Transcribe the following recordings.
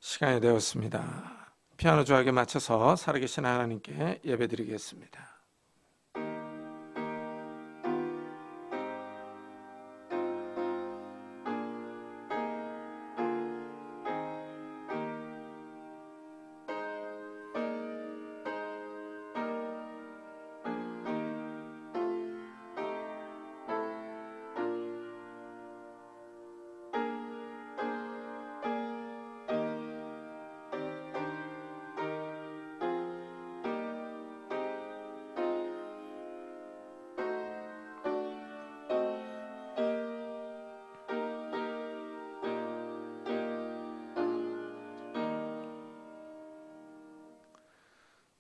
시간이 되었습니다. 피아노 조각에 맞춰서 살아계신 하나님께 예배드리겠습니다.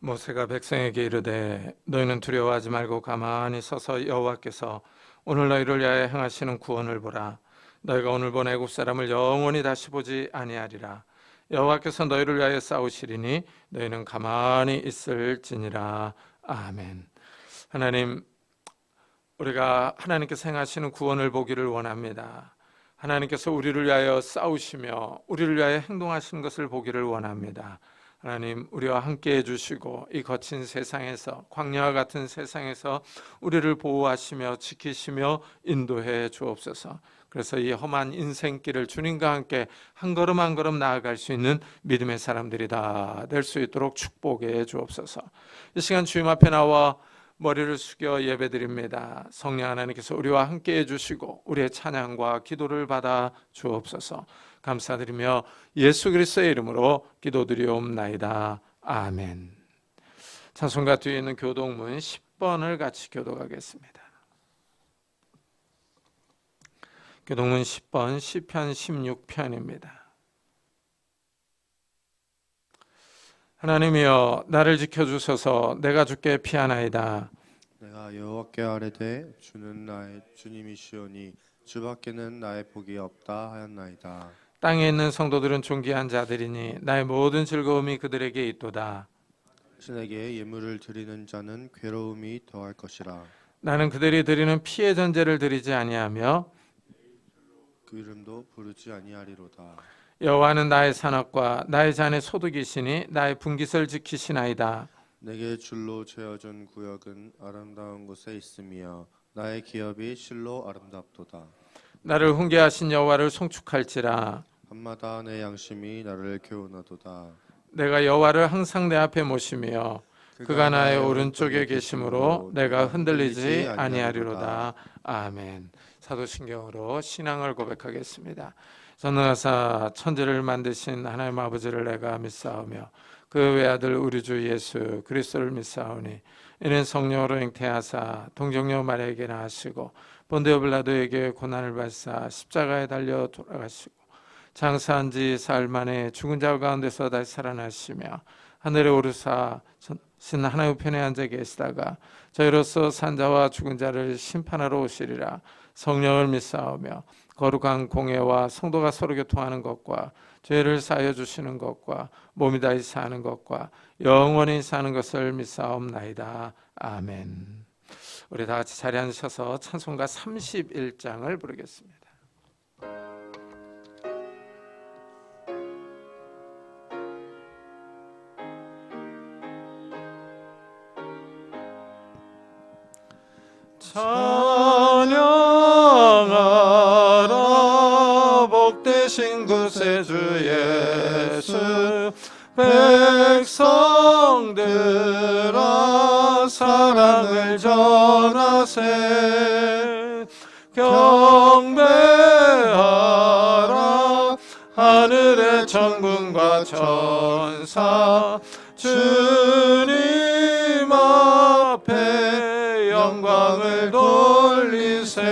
모세가 백성에게 이르되 너희는 두려워하지 말고 가만히 서서 여호와께서 오늘 너희를 위하여 행하시는 구원을 보라. 너희가 오늘 본 애굽 사람을 영원히 다시 보지 아니하리라. 여호와께서 너희를 위하여 싸우시리니 너희는 가만히 있을지니라. 아멘. 하나님, 우리가 하나님께서 행하시는 구원을 보기를 원합니다. 하나님께서 우리를 위하여 싸우시며 우리를 위하여 행동하시는 것을 보기를 원합니다. 하나님, 우리와 함께 해주시고 이 거친 세상에서, 광야와 같은 세상에서 우리를 보호하시며 지키시며 인도해 주옵소서. 그래서 이 험한 인생길을 주님과 함께 한 걸음 한 걸음 나아갈 수 있는 믿음의 사람들이 다 될 수 있도록 축복해 주옵소서. 이 시간 주님 앞에 나와 머리를 숙여 예배드립니다. 성령 하나님께서 우리와 함께 해주시고 우리의 찬양과 기도를 받아 주옵소서. 감사드리며 예수 그리스도의 이름으로 기도드리옵나이다. 아멘. 찬송가 뒤에 있는 교동문 10번을 같이 교독하겠습니다. 교동문 10번 시편 16편입니다. 하나님이여 나를 지켜주소서. 내가 주께 피하나이다. 내가 여호와께 아뢰되 주는 나의 주님이시오니 주밖에는 나의 복이 없다 하였나이다. 땅에 있는 성도들은 존귀한 자들이니 나의 모든 즐거움이 그들에게 있도다. 신에게 예물을 드리는 자는 괴로움이 더할 것이라. 나는 그들이 드리는 피의 전제를 드리지 아니하며 그 이름도 부르지 아니하리로다. 여호와는 나의 산업과 나의 잔의 소득이시니 나의 분깃을 지키시나이다. 내게 줄로 죄어준 구역은 아름다운 곳에 있으며 나의 기업이 실로 아름답도다. 나를 훈계하신 여호와를 송축할지라. 밤마다 내 양심이 나를 교훈하도다. 내가 여호와를 항상 내 앞에 모시며 그가 나의 오른쪽에 계심으로 내가 흔들리지 아니하리로다. 아멘. 사도신경으로 신앙을 고백하겠습니다. 전능하사 천지를 만드신 하나님 아버지를 내가 믿사오며 그 외아들 우리 주 예수 그리스도를 믿사오니 이는 성령으로 잉태하사 동정녀 마리아에게 나시고 본디오 빌라도에게 고난을 받사 십자가에 달려 돌아가시고 장사한 지 사흘 만에 죽은 자 가운데서 다시 살아나시며 하늘에 오르사 신 하나님 우편에 앉아 계시다가 저희로서 산 자와 죽은 자를 심판하러 오시리라. 성령을 믿사오며 거룩한 공예와 성도가 서로 교통하는 것과 죄를 사하여 주시는 것과 몸이 다시 사는 것과 영원히 사는 것을 믿사옵나이다. 아멘. 우리 다 같이 자리에 앉으셔서 찬송가 31장을 부르겠습니다. 찬양하라 복되신 구세주 예수. 백성들아 사랑을 전하세. 경배하라 하늘의 천군과 천사. 주님 앞에 영광을 돌리세.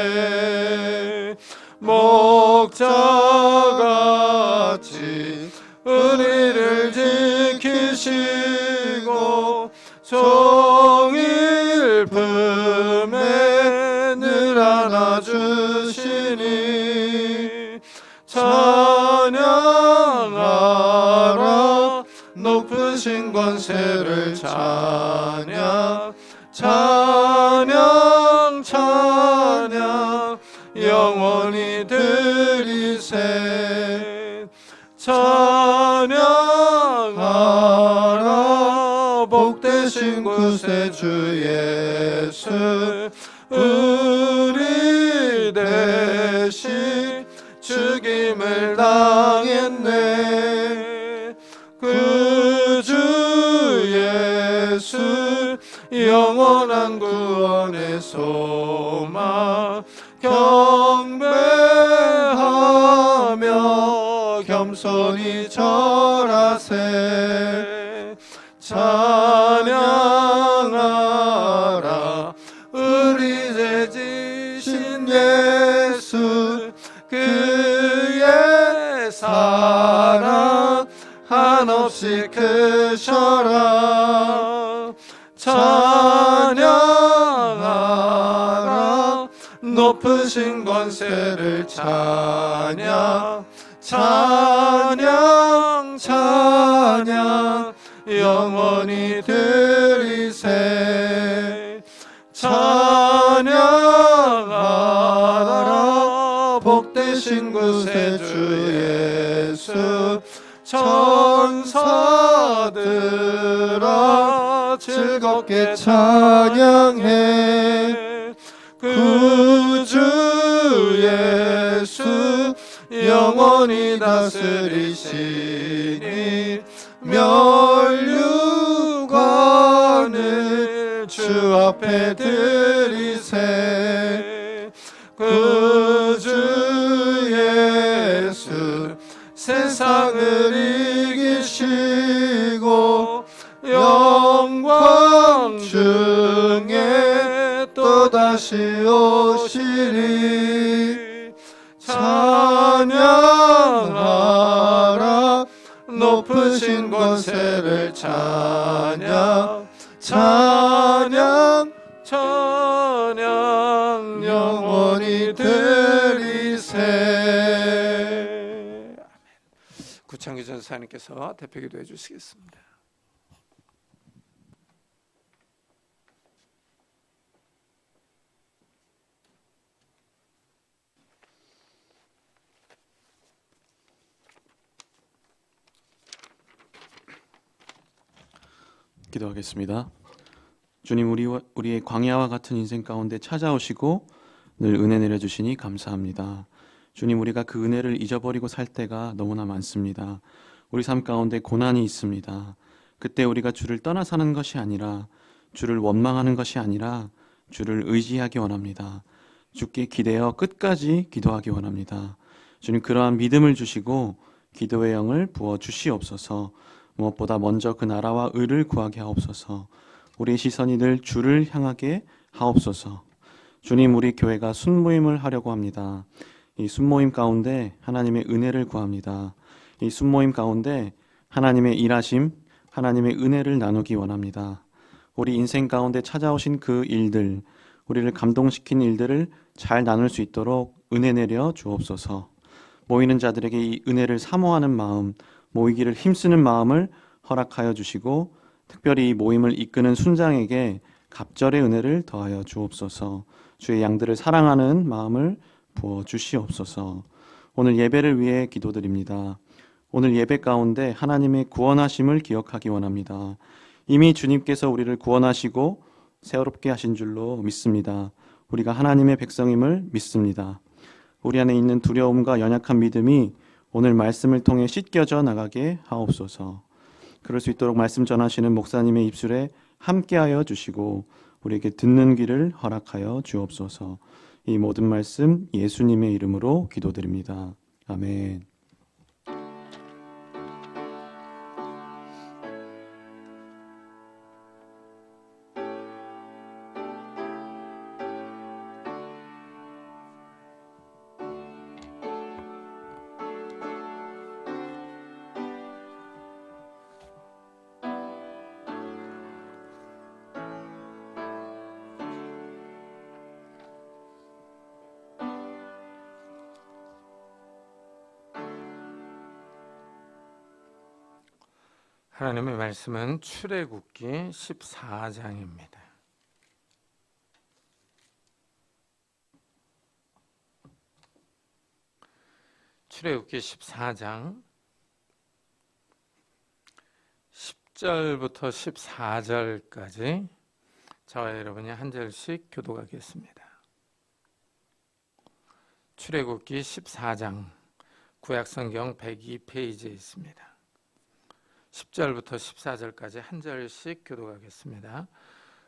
목자같이 우리를 지키시고 종일 품에 늘 안아주시니 찬양하라 높으신 권세를 찬양. 찬양 찬양 영원히 드리세. 찬양 찬양하라 복되신 구세주 예수 우리 대신 죽임을 당했네. 그 주 예수 영원한 구원의 소망 경배하며 겸손히 절하세. 찬양하라 우리 죄 지신 예수 그의 사랑 한없이 크셔라. 찬양하라 높으신 권세를 찬양 찬양 찬양 영원히 드리세. 찬양하라 복되신 구세주 예수 천사들아 즐겁게 찬양해. 그 주 예수 영원히 다스리시니 멸류관을 주 앞에 드리세. 그 주 예수 세상을 이기시고 영광 중에 또다시 오시리. 찬양하라 높으신 권세를 찬양 찬양 찬양 영원히 드리세. 구창규 전사님께서 대표기도 해주시겠습니다. 기도하겠습니다. 주님, 우리의 광야와 같은 인생 가운데 찾아오시고 늘 은혜 내려주시니 감사합니다. 주님, 우리가 그 은혜를 잊어버리고 살 때가 너무나 많습니다. 우리 삶 가운데 고난이 있습니다. 그때 우리가 주를 떠나 사는 것이 아니라, 주를 원망하는 것이 아니라 주를 의지하기 원합니다. 주께 기대어 끝까지 기도하기 원합니다. 주님, 그러한 믿음을 주시고 기도의 영을 부어 주시옵소서. 무엇보다 먼저 그 나라와 의를 구하게 하옵소서. 우리의 시선이 늘 주를 향하게 하옵소서. 주님, 우리 교회가 순모임을 하려고 합니다. 이 순모임 가운데 하나님의 은혜를 구합니다. 이 순모임 가운데 하나님의 일하심, 하나님의 은혜를 나누기 원합니다. 우리 인생 가운데 찾아오신 그 일들, 우리를 감동시킨 일들을 잘 나눌 수 있도록 은혜 내려 주옵소서. 모이는 자들에게 이 은혜를 사모하는 마음, 모이기를 힘쓰는 마음을 허락하여 주시고, 특별히 이 모임을 이끄는 순장에게 갑절의 은혜를 더하여 주옵소서. 주의 양들을 사랑하는 마음을 부어 주시옵소서. 오늘 예배를 위해 기도드립니다. 오늘 예배 가운데 하나님의 구원하심을 기억하기 원합니다. 이미 주님께서 우리를 구원하시고 새롭게 하신 줄로 믿습니다. 우리가 하나님의 백성임을 믿습니다. 우리 안에 있는 두려움과 연약한 믿음이 오늘 말씀을 통해 씻겨져 나가게 하옵소서. 그럴 수 있도록 말씀 전하시는 목사님의 입술에 함께하여 주시고 우리에게 듣는 귀를 허락하여 주옵소서. 이 모든 말씀 예수님의 이름으로 기도드립니다. 아멘. 하나님의 말씀은 출애굽기 14장입니다. 출애굽기 14장 10절부터 14절까지 저와 여러분이 한 절씩 교독하겠습니다. 출애굽기 14장 구약성경 102페이지에 있습니다. 10절부터 14절까지 한 절씩 교독하겠습니다.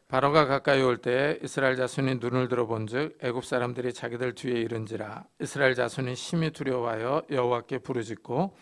바로가 가까이 올 때 이스라엘 자손이 눈을 들어본즉 애굽 사람들이 자기들 뒤에 이른지라. 이스라엘 자손이 심히 두려워하여 여호와께 부르짖고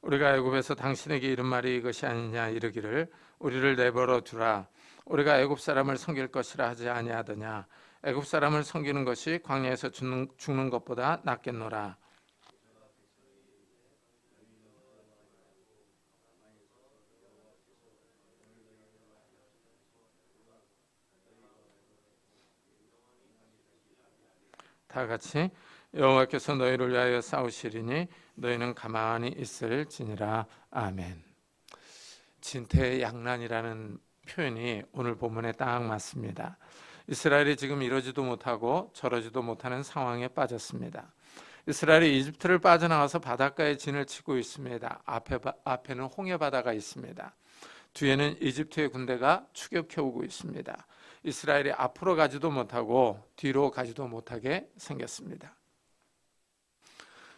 우리가 애굽에서 당신에게 이른 말이 이것이 아니냐 이르기를 우리를 내버려 두라. 우리가 애굽 사람을 섬길 것이라 하지 아니하더냐. 애굽 사람을 섬기는 것이 광야에서 죽는 것보다 낫겠노라. 다 같이 여호와께서 너희를 위하여 싸우시리니 너희는 가만히 있을지니라. 아멘. 진퇴양난이라는 표현이 오늘 본문에 딱 맞습니다. 이스라엘이 지금 이러지도 못하고 저러지도 못하는 상황에 빠졌습니다. 이스라엘이 이집트를 빠져나와서 바닷가에 진을 치고 있습니다. 앞에는 홍해바다가 있습니다. 뒤에는 이집트의 군대가 추격해오고 있습니다. 이스라엘이 앞으로 가지도 못하고 뒤로 가지도 못하게 생겼습니다.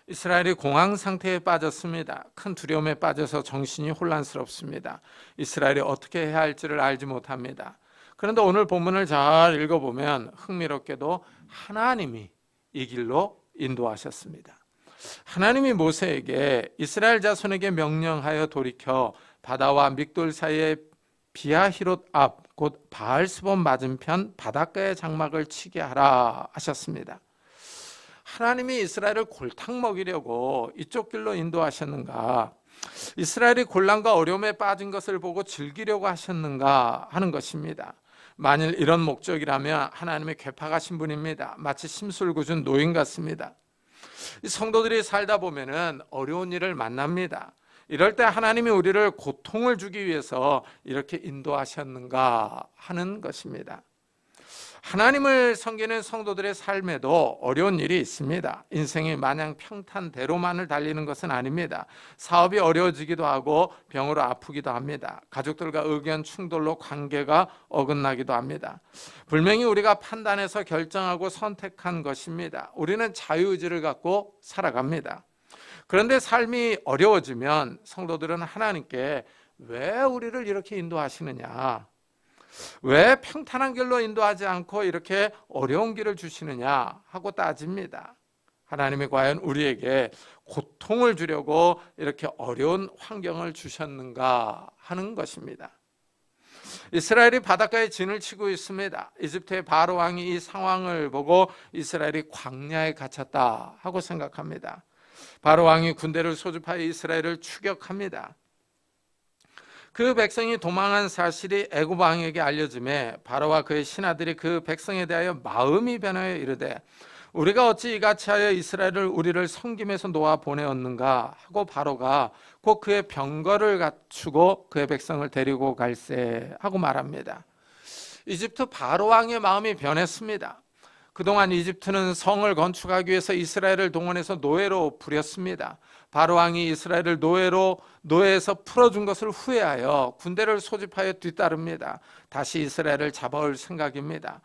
이스라엘이 공황 상태에 빠졌습니다. 큰 두려움에 빠져서 정신이 혼란스럽습니다. 이스라엘이 어떻게 해야 할지를 알지 못합니다. 그런데 오늘 본문을 잘 읽어보면 흥미롭게도 하나님이 이 길로 인도하셨습니다. 하나님이 모세에게 이스라엘 자손에게 명령하여 돌이켜 바다와 믹돌 사이에 비아히롯 앞 곧 바알스본 맞은편 바닷가에 장막을 치게 하라 하셨습니다. 하나님이 이스라엘을 골탕 먹이려고 이쪽 길로 인도하셨는가? 이스라엘이 곤란과 어려움에 빠진 것을 보고 즐기려고 하셨는가 하는 것입니다. 만일 이런 목적이라면 하나님의 괴팍하신 분입니다. 마치 심술궂은 노인 같습니다. 이 성도들이 살다 보면은 어려운 일을 만납니다. 이럴 때 하나님이 우리를 고통을 주기 위해서 이렇게 인도하셨는가 하는 것입니다. 하나님을 섬기는 성도들의 삶에도 어려운 일이 있습니다. 인생이 마냥 평탄대로만을 달리는 것은 아닙니다. 사업이 어려워지기도 하고 병으로 아프기도 합니다. 가족들과 의견 충돌로 관계가 어긋나기도 합니다. 분명히 우리가 판단해서 결정하고 선택한 것입니다. 우리는 자유의지를 갖고 살아갑니다. 그런데 삶이 어려워지면 성도들은 하나님께 왜 우리를 이렇게 인도하시느냐? 왜 평탄한 길로 인도하지 않고 이렇게 어려운 길을 주시느냐 하고 따집니다. 하나님이 과연 우리에게 고통을 주려고 이렇게 어려운 환경을 주셨는가 하는 것입니다. 이스라엘이 바닷가에 진을 치고 있습니다. 이집트의 바로 왕이 이 상황을 보고 이스라엘이 광야에 갇혔다 하고 생각합니다. 바로 왕이 군대를 소집하여 이스라엘을 추격합니다. 그 백성이 도망한 사실이 애굽 왕에게 알려짐에 바로와 그의 신하들이 그 백성에 대하여 마음이 변하여 이르되 우리가 어찌 이같이 하여 이스라엘을 우리를 섬김에서 놓아 보내었는가 하고 바로가 곧 그의 병거를 갖추고 그의 백성을 데리고 갈세 하고 말합니다. 이집트 바로 왕의 마음이 변했습니다. 그동안 이집트는 성을 건축하기 위해서 이스라엘을 동원해서 노예로 부렸습니다. 바로 왕이 이스라엘을 노예에서 풀어준 것을 후회하여 군대를 소집하여 뒤따릅니다. 다시 이스라엘을 잡아올 생각입니다.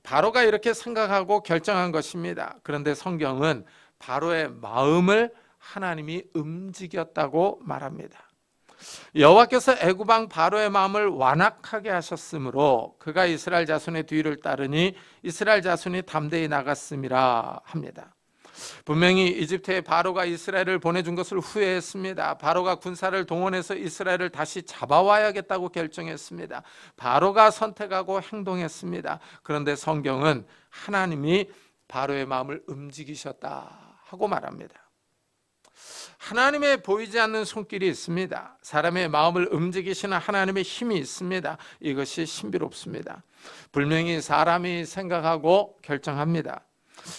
바로가 이렇게 생각하고 결정한 것입니다. 그런데 성경은 바로의 마음을 하나님이 움직였다고 말합니다. 여호와께서 애굽 왕 바로의 마음을 완악하게 하셨으므로 그가 이스라엘 자손의 뒤를 따르니 이스라엘 자손이 담대히 나갔음이라 합니다. 분명히 이집트의 바로가 이스라엘을 보내준 것을 후회했습니다. 바로가 군사를 동원해서 이스라엘을 다시 잡아와야겠다고 결정했습니다. 바로가 선택하고 행동했습니다. 그런데 성경은 하나님이 바로의 마음을 움직이셨다 하고 말합니다. 하나님의 보이지 않는 손길이 있습니다. 사람의 마음을 움직이시는 하나님의 힘이 있습니다. 이것이 신비롭습니다. 분명히 사람이 생각하고 결정합니다.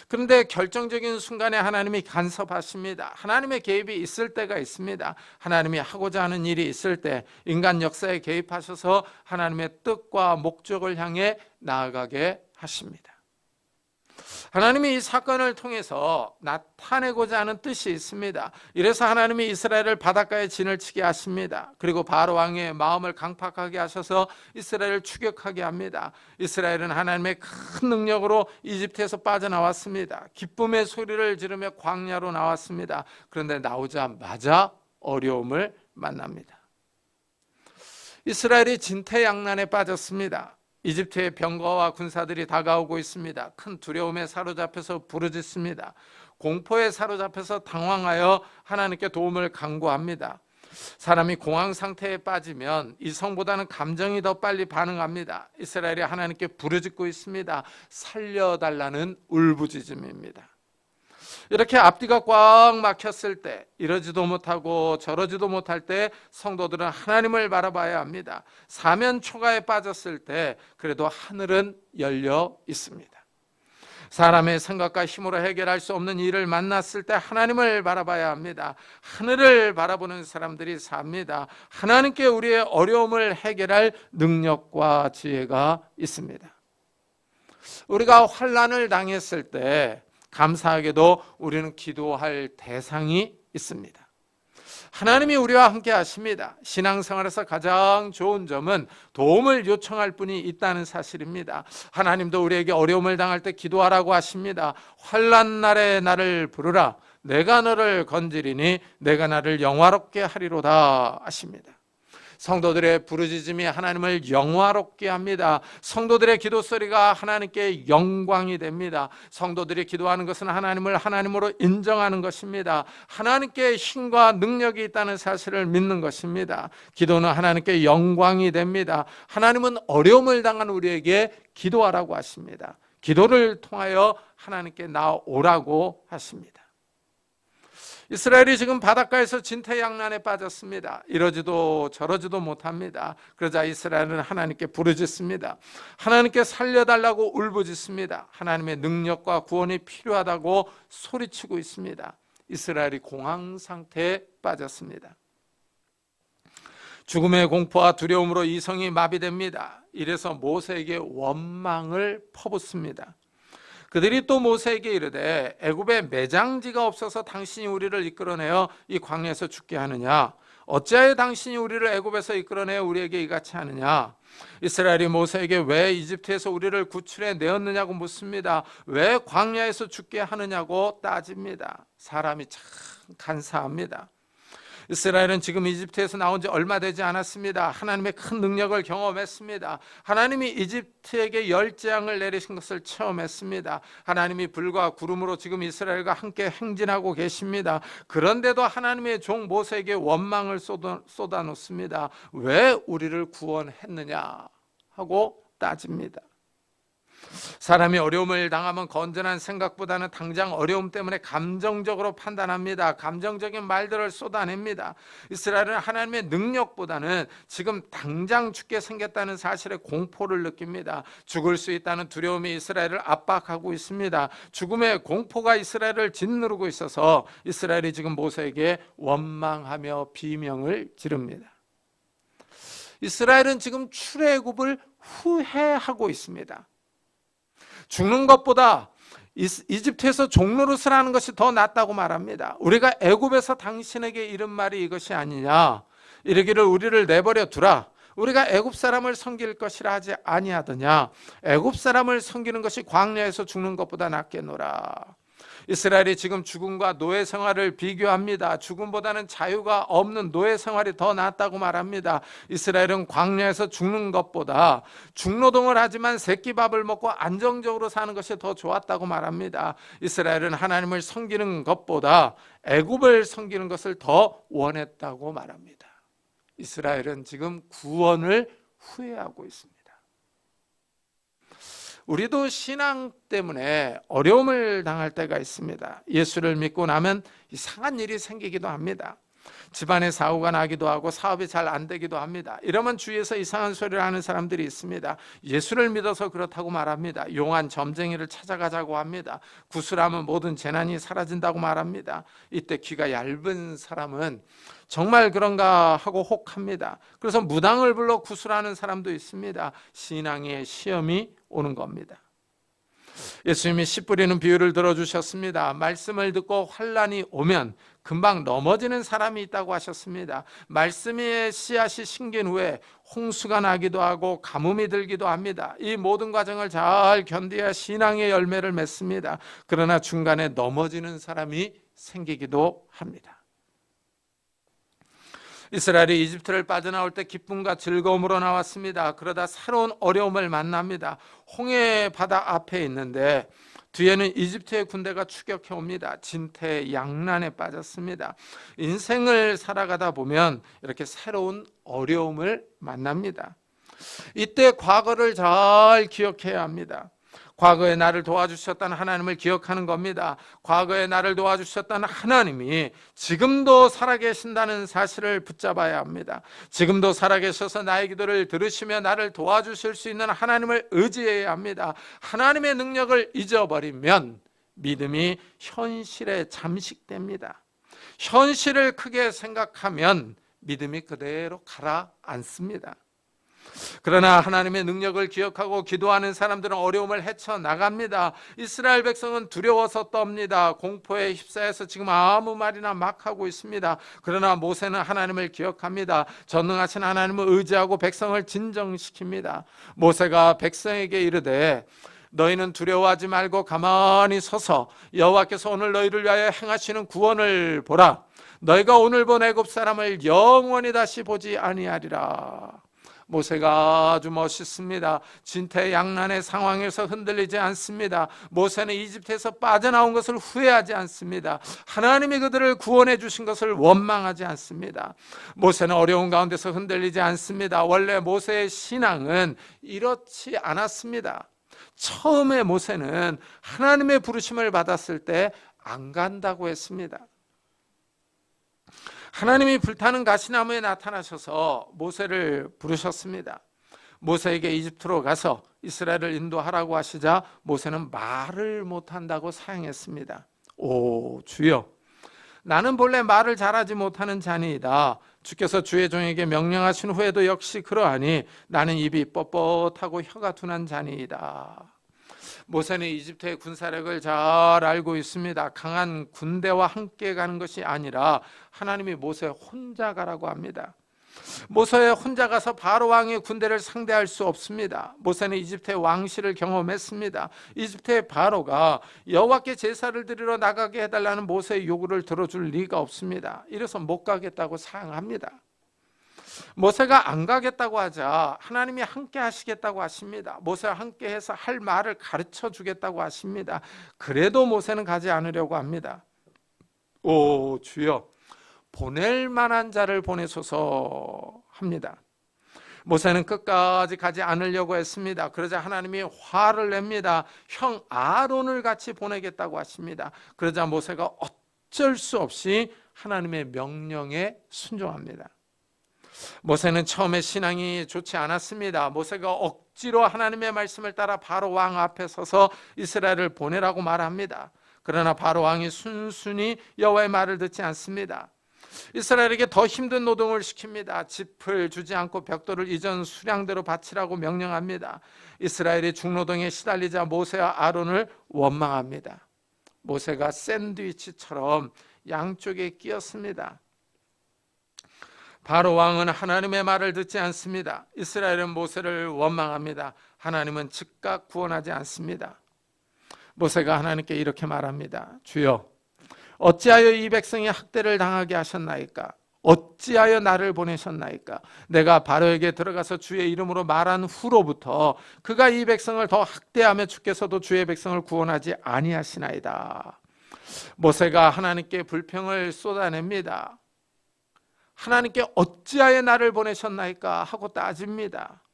그런데 결정적인 순간에 하나님이 간섭하십니다. 하나님의 개입이 있을 때가 있습니다. 하나님이 하고자 하는 일이 있을 때 인간 역사에 개입하셔서 하나님의 뜻과 목적을 향해 나아가게 하십니다. 하나님이 이 사건을 통해서 나타내고자 하는 뜻이 있습니다. 이래서 하나님이 이스라엘을 바닷가에 진을 치게 하십니다. 그리고 바로 왕의 마음을 강팍하게 하셔서 이스라엘을 추격하게 합니다. 이스라엘은 하나님의 큰 능력으로 이집트에서 빠져나왔습니다. 기쁨의 소리를 지르며 광야로 나왔습니다. 그런데 나오자마자 어려움을 만납니다. 이스라엘이 진퇴양난에 빠졌습니다. 이집트의 병거와 군사들이 다가오고 있습니다. 큰 두려움에 사로잡혀서 부르짖습니다. 공포에 사로잡혀서 당황하여 하나님께 도움을 간구합니다. 사람이 공황 상태에 빠지면 이성보다는 감정이 더 빨리 반응합니다. 이스라엘이 하나님께 부르짖고 있습니다. 살려달라는 울부짖음입니다. 이렇게 앞뒤가 꽉 막혔을 때, 이러지도 못하고 저러지도 못할 때 성도들은 하나님을 바라봐야 합니다. 사면 초가에 빠졌을 때 그래도 하늘은 열려 있습니다. 사람의 생각과 힘으로 해결할 수 없는 일을 만났을 때 하나님을 바라봐야 합니다. 하늘을 바라보는 사람들이 삽니다. 하나님께 우리의 어려움을 해결할 능력과 지혜가 있습니다. 우리가 환난을 당했을 때 감사하게도 우리는 기도할 대상이 있습니다. 하나님이 우리와 함께 하십니다. 신앙생활에서 가장 좋은 점은 도움을 요청할 분이 있다는 사실입니다. 하나님도 우리에게 어려움을 당할 때 기도하라고 하십니다. 환난 날에 나를 부르라. 내가 너를 건지리니 내가 나를 영화롭게 하리로다 하십니다. 성도들의 부르짖음이 하나님을 영화롭게 합니다. 성도들의 기도 소리가 하나님께 영광이 됩니다. 성도들이 기도하는 것은 하나님을 하나님으로 인정하는 것입니다. 하나님께 힘과 능력이 있다는 사실을 믿는 것입니다. 기도는 하나님께 영광이 됩니다. 하나님은 어려움을 당한 우리에게 기도하라고 하십니다. 기도를 통하여 하나님께 나오라고 하십니다. 이스라엘이 지금 바닷가에서 진퇴양난에 빠졌습니다. 이러지도 저러지도 못합니다. 그러자 이스라엘은 하나님께 부르짖습니다. 하나님께 살려달라고 울부짖습니다. 하나님의 능력과 구원이 필요하다고 소리치고 있습니다. 이스라엘이 공황 상태에 빠졌습니다. 죽음의 공포와 두려움으로 이성이 마비됩니다. 이래서 모세에게 원망을 퍼붓습니다. 그들이 또 모세에게 이르되 애굽에 매장지가 없어서 당신이 우리를 이끌어내어 이 광야에서 죽게 하느냐? 어찌하여 당신이 우리를 애굽에서 이끌어내어 우리에게 이같이 하느냐? 이스라엘이 모세에게 왜 이집트에서 우리를 구출해 내었느냐고 묻습니다. 왜 광야에서 죽게 하느냐고 따집니다. 사람이 참 간사합니다. 이스라엘은 지금 이집트에서 나온 지 얼마 되지 않았습니다. 하나님의 큰 능력을 경험했습니다. 하나님이 이집트에게 열재앙을 내리신 것을 체험했습니다. 하나님이 불과 구름으로 지금 이스라엘과 함께 행진하고 계십니다. 그런데도 하나님의 종 모세에게 원망을 쏟아놓습니다. 왜 우리를 구원했느냐 하고 따집니다. 사람이 어려움을 당하면 건전한 생각보다는 당장 어려움 때문에 감정적으로 판단합니다. 감정적인 말들을 쏟아냅니다. 이스라엘은 하나님의 능력보다는 지금 당장 죽게 생겼다는 사실에 공포를 느낍니다. 죽을 수 있다는 두려움이 이스라엘을 압박하고 있습니다. 죽음의 공포가 이스라엘을 짓누르고 있어서 이스라엘이 지금 모세에게 원망하며 비명을 지릅니다. 이스라엘은 지금 출애굽을 후회하고 있습니다. 죽는 것보다 이집트에서 종노릇을 하는 것이 더 낫다고 말합니다. 우리가 애굽에서 당신에게 이른 말이 이것이 아니냐? 이르기를 우리를 내버려 두라. 우리가 애굽 사람을 섬길 것이라 하지 아니하더냐? 애굽 사람을 섬기는 것이 광야에서 죽는 것보다 낫겠노라. 이스라엘이 지금 죽음과 노예 생활을 비교합니다. 죽음보다는 자유가 없는 노예 생활이 더 낫다고 말합니다. 이스라엘은 광야에서 죽는 것보다 중노동을 하지만 새끼밥을 먹고 안정적으로 사는 것이 더 좋았다고 말합니다. 이스라엘은 하나님을 섬기는 것보다 애굽을 섬기는 것을 더 원했다고 말합니다. 이스라엘은 지금 구원을 후회하고 있습니다. 우리도 신앙 때문에 어려움을 당할 때가 있습니다. 예수를 믿고 나면 이상한 일이 생기기도 합니다. 집안에 사고가 나기도 하고 사업이 잘 안 되기도 합니다. 이러면 주위에서 이상한 소리를 하는 사람들이 있습니다. 예수를 믿어서 그렇다고 말합니다. 용한 점쟁이를 찾아가자고 합니다. 구슬하면 모든 재난이 사라진다고 말합니다. 이때 귀가 얇은 사람은 정말 그런가 하고 혹합니다. 그래서 무당을 불러 구슬하는 사람도 있습니다. 신앙의 시험이 오는 겁니다. 예수님이 씨 뿌리는 비유를 들어주셨습니다. 말씀을 듣고 환난이 오면 금방 넘어지는 사람이 있다고 하셨습니다. 말씀의 씨앗이 심긴 후에 홍수가 나기도 하고 가뭄이 들기도 합니다. 이 모든 과정을 잘 견뎌야 신앙의 열매를 맺습니다. 그러나 중간에 넘어지는 사람이 생기기도 합니다. 이스라엘이 이집트를 빠져나올 때 기쁨과 즐거움으로 나왔습니다. 그러다 새로운 어려움을 만납니다. 홍해 바다 앞에 있는데 뒤에는 이집트의 군대가 추격해 옵니다. 진퇴양난에 빠졌습니다. 인생을 살아가다 보면 이렇게 새로운 어려움을 만납니다. 이때 과거를 잘 기억해야 합니다. 과거에 나를 도와주셨다는 하나님을 기억하는 겁니다. 과거에 나를 도와주셨다는 하나님이 지금도 살아계신다는 사실을 붙잡아야 합니다. 지금도 살아계셔서 나의 기도를 들으시며 나를 도와주실 수 있는 하나님을 의지해야 합니다. 하나님의 능력을 잊어버리면 믿음이 현실에 잠식됩니다. 현실을 크게 생각하면 믿음이 그대로 가라앉습니다. 그러나 하나님의 능력을 기억하고 기도하는 사람들은 어려움을 헤쳐나갑니다. 이스라엘 백성은 두려워서 떱니다. 공포에 휩싸여서 지금 아무 말이나 막 하고 있습니다. 그러나 모세는 하나님을 기억합니다. 전능하신 하나님을 의지하고 백성을 진정시킵니다. 모세가 백성에게 이르되 너희는 두려워하지 말고 가만히 서서 여호와께서 오늘 너희를 위하여 행하시는 구원을 보라. 너희가 오늘 본 애굽 사람을 영원히 다시 보지 아니하리라. 모세가 아주 멋있습니다. 진퇴양난의 상황에서 흔들리지 않습니다. 모세는 이집트에서 빠져나온 것을 후회하지 않습니다. 하나님이 그들을 구원해 주신 것을 원망하지 않습니다. 모세는 어려운 가운데서 흔들리지 않습니다. 원래 모세의 신앙은 이렇지 않았습니다. 처음에 모세는 하나님의 부르심을 받았을 때 안 간다고 했습니다. 하나님이 불타는 가시나무에 나타나셔서 모세를 부르셨습니다. 모세에게 이집트로 가서 이스라엘을 인도하라고 하시자 모세는 말을 못한다고 사양했습니다. 오 주여, 나는 본래 말을 잘하지 못하는 자니이다. 주께서 주의 종에게 명령하신 후에도 역시 그러하니 나는 입이 뻣뻣하고 혀가 둔한 자니이다. 모세는 이집트의 군사력을 잘 알고 있습니다. 강한 군대와 함께 가는 것이 아니라 하나님이 모세 혼자 가라고 합니다. 모세 혼자 가서 바로 왕의 군대를 상대할 수 없습니다. 모세는 이집트의 왕실을 경험했습니다. 이집트의 바로가 여호와께 제사를 드리러 나가게 해달라는 모세의 요구를 들어줄 리가 없습니다. 이래서 못 가겠다고 사양합니다. 모세가 안 가겠다고 하자 하나님이 함께 하시겠다고 하십니다. 모세와 함께 해서 할 말을 가르쳐 주겠다고 하십니다. 그래도 모세는 가지 않으려고 합니다. 오 주여, 보낼 만한 자를 보내소서 합니다. 모세는 끝까지 가지 않으려고 했습니다. 그러자 하나님이 화를 냅니다. 형 아론을 같이 보내겠다고 하십니다. 그러자 모세가 어쩔 수 없이 하나님의 명령에 순종합니다. 모세는 처음에 신앙이 좋지 않았습니다. 모세가 억지로 하나님의 말씀을 따라 바로 왕 앞에 서서 이스라엘을 보내라고 말합니다. 그러나 바로 왕이 순순히 여호와의 말을 듣지 않습니다. 이스라엘에게 더 힘든 노동을 시킵니다. 짚을 주지 않고 벽돌을 이전 수량대로 바치라고 명령합니다. 이스라엘이 중노동에 시달리자 모세와 아론을 원망합니다. 모세가 샌드위치처럼 양쪽에 끼었습니다. 바로 왕은 하나님의 말을 듣지 않습니다. 이스라엘은 모세를 원망합니다. 하나님은 즉각 구원하지 않습니다. 모세가 하나님께 이렇게 말합니다. 주여, 어찌하여 이 백성이 학대를 당하게 하셨나이까? 어찌하여 나를 보내셨나이까? 내가 바로에게 들어가서 주의 이름으로 말한 후로부터 그가 이 백성을 더 학대하며 주께서도 주의 백성을 구원하지 아니하시나이다. 모세가 하나님께 불평을 쏟아냅니다. 하나님께 어찌하여 나를 보내셨나이까 하고 따집니다.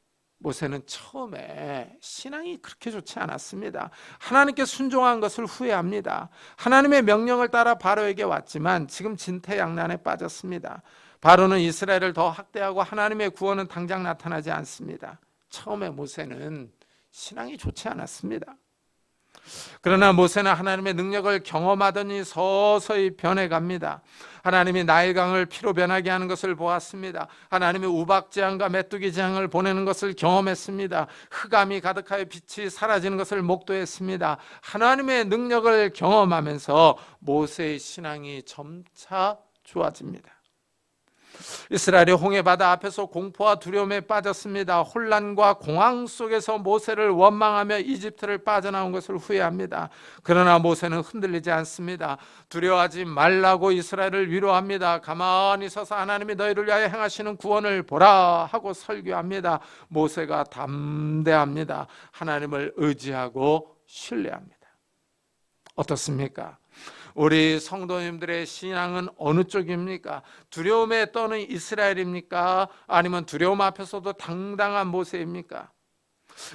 모세는 처음에 신앙이 그렇게 좋지 않았습니다. 하나님께 순종한 것을 후회합니다. 하나님의 명령을 따라 바로에게 왔지만 지금 진퇴양난에 빠졌습니다. 바로는 이스라엘을 더 학대하고 하나님의 구원은 당장 나타나지 않습니다. 처음에 모세는 신앙이 좋지 않았습니다. 그러나 모세는 하나님의 능력을 경험하더니 서서히 변해갑니다. 하나님이 나일강을 피로 변하게 하는 것을 보았습니다. 하나님이 우박재앙과 메뚜기 재앙을 보내는 것을 경험했습니다. 흑암이 가득하여 빛이 사라지는 것을 목도했습니다. 하나님의 능력을 경험하면서 모세의 신앙이 점차 좋아집니다. 이스라엘이 홍해바다 앞에서 공포와 두려움에 빠졌습니다. 혼란과 공황 속에서 모세를 원망하며 이집트를 빠져나온 것을 후회합니다. 그러나 모세는 흔들리지 않습니다. 두려워하지 말라고 이스라엘을 위로합니다. 가만히 서서 하나님이 너희를 위하여 행하시는 구원을 보라 하고 설교합니다. 모세가 담대합니다. 하나님을 의지하고 신뢰합니다. 어떻습니까? 우리 성도님들의 신앙은 어느 쪽입니까? 두려움에 떠는 이스라엘입니까? 아니면 두려움 앞에서도 당당한 모세입니까?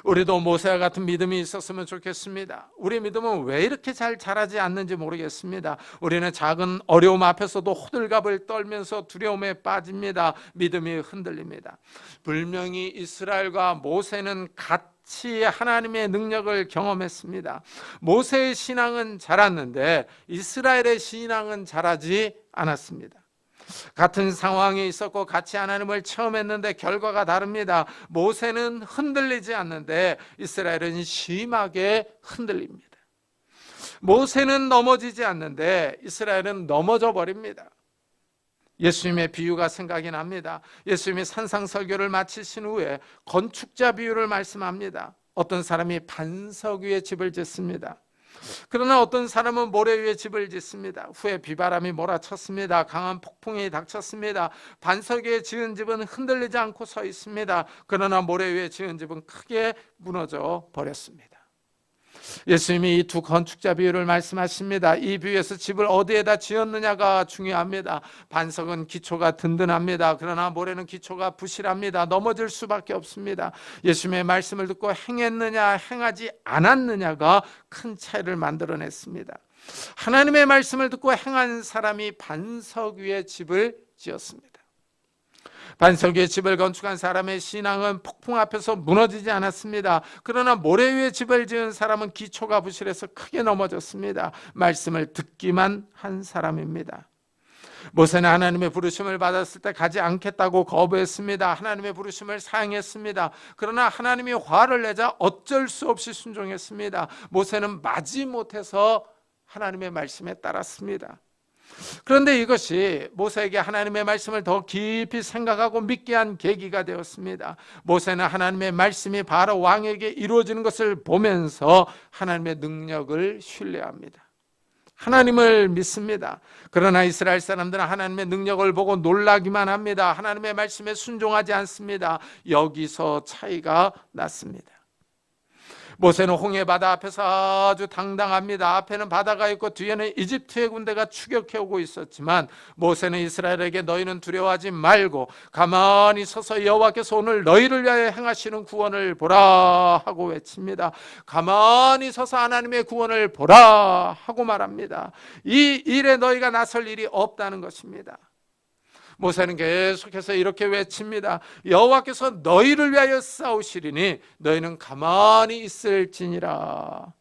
우리도 모세와 같은 믿음이 있었으면 좋겠습니다. 우리 믿음은 왜 이렇게 잘 자라지 않는지 모르겠습니다. 우리는 작은 어려움 앞에서도 호들갑을 떨면서 두려움에 빠집니다. 믿음이 흔들립니다. 분명히 이스라엘과 모세는 같이 하나님의 능력을 경험했습니다. 모세의 신앙은 자랐는데 이스라엘의 신앙은 자라지 않았습니다. 같은 상황에 있었고 같이 하나님을 체험했는데 결과가 다릅니다. 모세는 흔들리지 않는데 이스라엘은 심하게 흔들립니다. 모세는 넘어지지 않는데 이스라엘은 넘어져 버립니다. 예수님의 비유가 생각이 납니다. 예수님이 산상설교를 마치신 후에 건축자 비유를 말씀합니다. 어떤 사람이 반석 위에 집을 짓습니다. 그러나 어떤 사람은 모래 위에 집을 짓습니다. 후에 비바람이 몰아쳤습니다. 강한 폭풍이 닥쳤습니다. 반석 위에 지은 집은 흔들리지 않고 서 있습니다. 그러나 모래 위에 지은 집은 크게 무너져 버렸습니다. 예수님이 이 두 건축자 비유를 말씀하십니다. 이 비유에서 집을 어디에다 지었느냐가 중요합니다. 반석은 기초가 든든합니다. 그러나 모래는 기초가 부실합니다. 넘어질 수밖에 없습니다. 예수님의 말씀을 듣고 행했느냐 행하지 않았느냐가 큰 차이를 만들어냈습니다. 하나님의 말씀을 듣고 행한 사람이 반석 위에 집을 지었습니다. 반석 위에 집을 건축한 사람의 신앙은 폭풍 앞에서 무너지지 않았습니다. 그러나 모래 위에 집을 지은 사람은 기초가 부실해서 크게 넘어졌습니다. 말씀을 듣기만 한 사람입니다. 모세는 하나님의 부르심을 받았을 때 가지 않겠다고 거부했습니다. 하나님의 부르심을 사양했습니다. 그러나 하나님이 화를 내자 어쩔 수 없이 순종했습니다. 모세는 마지못해서 하나님의 말씀에 따랐습니다. 그런데 이것이 모세에게 하나님의 말씀을 더 깊이 생각하고 믿게 한 계기가 되었습니다. 모세는 하나님의 말씀이 바로 왕에게 이루어지는 것을 보면서 하나님의 능력을 신뢰합니다. 하나님을 믿습니다. 그러나 이스라엘 사람들은 하나님의 능력을 보고 놀라기만 합니다. 하나님의 말씀에 순종하지 않습니다. 여기서 차이가 났습니다. 모세는 홍해바다 앞에서 아주 당당합니다. 앞에는 바다가 있고 뒤에는 이집트의 군대가 추격해오고 있었지만 모세는 이스라엘에게 너희는 두려워하지 말고 가만히 서서 여호와께서 오늘 너희를 위하여 행하시는 구원을 보라 하고 외칩니다. 가만히 서서 하나님의 구원을 보라 하고 말합니다. 이 일에 너희가 나설 일이 없다는 것입니다. 모세는 계속해서 이렇게 외칩니다. 여호와께서 너희를 위하여 싸우시리니 너희는 가만히 있을지니라.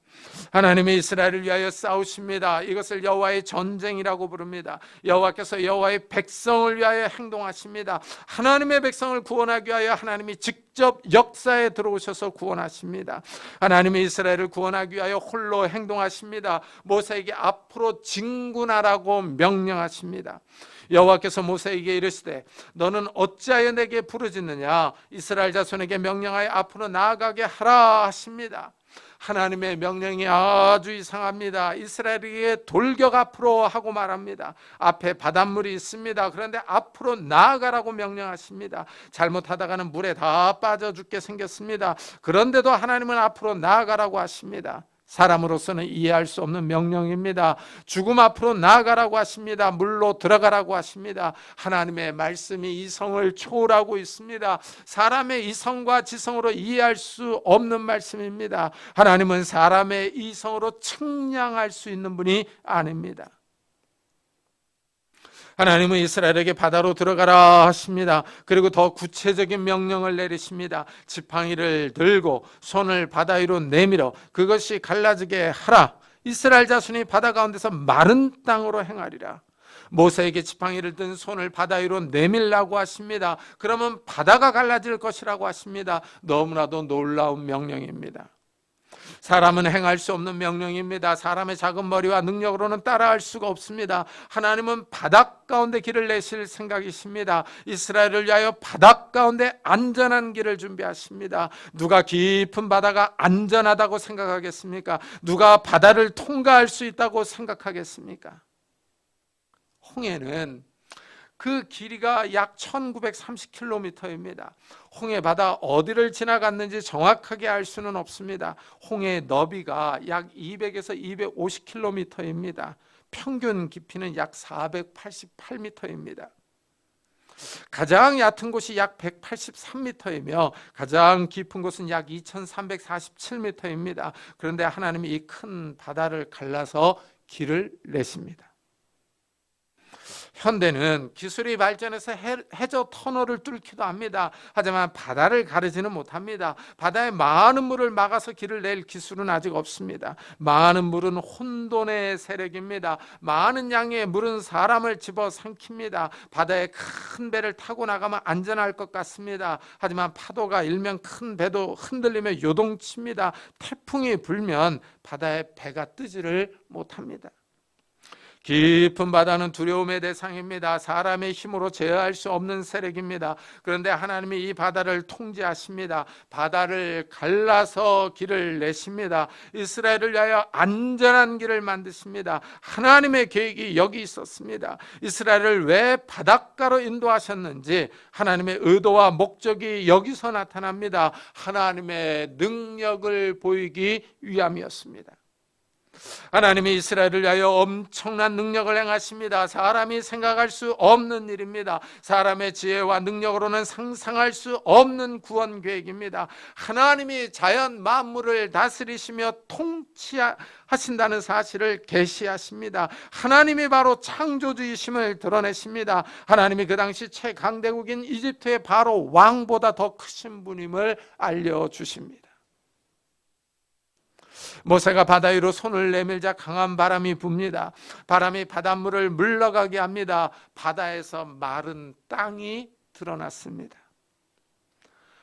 하나님이 이스라엘을 위하여 싸우십니다. 이것을 여호와의 전쟁이라고 부릅니다. 여호와께서 여호와의 백성을 위하여 행동하십니다. 하나님의 백성을 구원하기 위하여 하나님이 직접 역사에 들어오셔서 구원하십니다. 하나님이 이스라엘을 구원하기 위하여 홀로 행동하십니다. 모세에게 앞으로 진군하라고 명령하십니다. 여호와께서 모세에게 이르시되 너는 어찌하여 내게 부르짖느냐 이스라엘 자손에게 명령하여 앞으로 나아가게 하라 하십니다. 하나님의 명령이 아주 이상합니다. 이스라엘에게 돌격 앞으로 하고 말합니다. 앞에 바닷물이 있습니다. 그런데 앞으로 나아가라고 명령하십니다. 잘못하다가는 물에 다 빠져 죽게 생겼습니다. 그런데도 하나님은 앞으로 나아가라고 하십니다. 사람으로서는 이해할 수 없는 명령입니다. 죽음 앞으로 나아가라고 하십니다. 물로 들어가라고 하십니다. 하나님의 말씀이 이성을 초월하고 있습니다. 사람의 이성과 지성으로 이해할 수 없는 말씀입니다. 하나님은 사람의 이성으로 측량할 수 있는 분이 아닙니다. 하나님은 이스라엘에게 바다로 들어가라 하십니다. 그리고 더 구체적인 명령을 내리십니다. 지팡이를 들고 손을 바다 위로 내밀어 그것이 갈라지게 하라. 이스라엘 자손이 바다 가운데서 마른 땅으로 행하리라. 모세에게 지팡이를 든 손을 바다 위로 내밀라고 하십니다. 그러면 바다가 갈라질 것이라고 하십니다. 너무나도 놀라운 명령입니다. 사람은 행할 수 없는 명령입니다. 사람의 작은 머리와 능력으로는 따라할 수가 없습니다. 하나님은 바닷 가운데 길을 내실 생각이십니다. 이스라엘을 위하여 바닷 가운데 안전한 길을 준비하십니다. 누가 깊은 바다가 안전하다고 생각하겠습니까? 누가 바다를 통과할 수 있다고 생각하겠습니까? 홍해는 그 길이가 약 1930km입니다. 홍해 바다 어디를 지나갔는지 정확하게 알 수는 없습니다. 홍해의 너비가 약 200에서 250km입니다. 평균 깊이는 약 488m입니다. 가장 얕은 곳이 약 183m이며 가장 깊은 곳은 약 2347m입니다. 그런데 하나님이 이 큰 바다를 갈라서 길을 내십니다. 현대는 기술이 발전해서 해저 터널을 뚫기도 합니다. 하지만 바다를 가르지는 못합니다. 바다에 많은 물을 막아서 길을 낼 기술은 아직 없습니다. 많은 물은 혼돈의 세력입니다. 많은 양의 물은 사람을 집어삼킵니다. 바다에 큰 배를 타고 나가면 안전할 것 같습니다. 하지만 파도가 일면 큰 배도 흔들리며 요동칩니다. 태풍이 불면 바다에 배가 뜨지를 못합니다. 깊은 바다는 두려움의 대상입니다. 사람의 힘으로 제어할 수 없는 세력입니다. 그런데 하나님이 이 바다를 통제하십니다. 바다를 갈라서 길을 내십니다. 이스라엘을 위하여 안전한 길을 만드십니다. 하나님의 계획이 여기 있었습니다. 이스라엘을 왜 바닷가로 인도하셨는지 하나님의 의도와 목적이 여기서 나타납니다. 하나님의 능력을 보이기 위함이었습니다. 하나님이 이스라엘을 위하여 엄청난 능력을 행하십니다. 사람이 생각할 수 없는 일입니다. 사람의 지혜와 능력으로는 상상할 수 없는 구원 계획입니다. 하나님이 자연 만물을 다스리시며 통치하신다는 사실을 계시하십니다. 하나님이 바로 창조주이심을 드러내십니다. 하나님이 그 당시 최강대국인 이집트의 바로 왕보다 더 크신 분임을 알려주십니다. 모세가 바다 위로 손을 내밀자 강한 바람이 붑니다. 바람이 바닷물을 물러가게 합니다. 바다에서 마른 땅이 드러났습니다.